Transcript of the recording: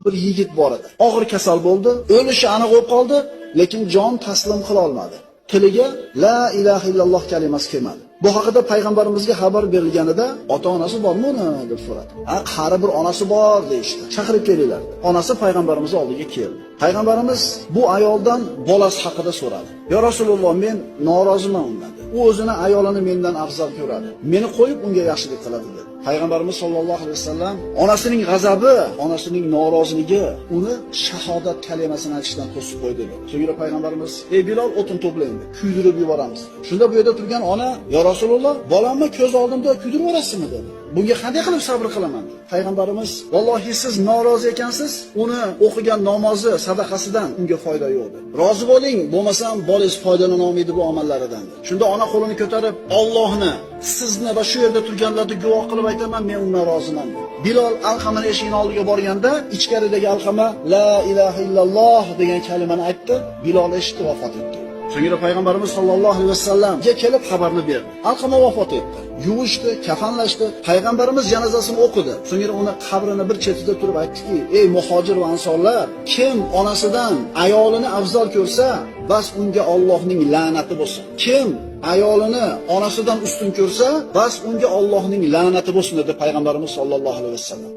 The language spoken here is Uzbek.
Bir yigit bor edi. Og'ir kasal bo'ldi, o'lishi aniq bo'lib qoldi, lekin jon taslim qila olmadi. Tiliga la ilaha illalloh kalimasi kelmadi. Bu haqida payg'ambarimizga xabar berilganida, ota-onasi bormi uni deb so'radi. Qari bir onasi bor deyishdi. Chaqirib kelinglar. Onasi payg'ambarimiz oldiga keldi. Payg'ambarimiz bu ayoldan bolasi haqida so'radi. "Ya Rasululloh, men noroziman undan." U o'zini ayolini mendan afzal ko'radi. Meni qo'yib unga yaxshilik qiladi dedi. Payg'ambarimiz sollallohu alayhi vasallam onasining g'azabi, onasining noroziligi uni shahodat kalimasini aytishdan to'sib qo'ydi dedi. So'ngra payg'ambarimiz: "Ey Bilol, o'tin to'plang, kuydirib yuboramiz." Shunda bu yerda turgan ona: "Ya Rasululloh, bolamni ko'z oldimda kuydirib yuborasizmi?" dedi. "Bunga qanday qilib sabr qilaman?" dedi. Payg'ambarimiz: "Vallohi siz norozi ekansiz, uni o'qigan namozi, sadaqasidan unga foyda yo'q dedi. Rozi bo'ling, bo'lmasam bolangiz foydalana olmaydi bu amallaridan." dedi. Shunda ona qo'lini ko'tarib, "Allohni, sizni va shu yerda turganlarni guvoh qilib aytaman, men undan roziman." Bilol Alqamani eshigining oldiga borganda, ichkaridagi Alqama la ilaha illalloh degan kalimani aytdi. Bilol eshitdi, vafot etdi. So'ngra payg'ambarimiz sollallohu alayhi vasallamga kelib xabarni berdi. Alqama vafot etdi. Yuvishdi, kafanlashdi. Payg'ambarimiz janozasini o'qidi. So'ngra uni qabrini bir chetida turib aytdiki: "Ey muhojir va ansorlar, kim onasidan ayolini afzal ko'rsa, bas unga Allohning la'nati bo'lsin. Kim ayolini onasidan ustun ko'rsa, bas unga Allohning la'nati bo'lsin" dedi payg'ambarimiz sollallohu alayhi vasallam.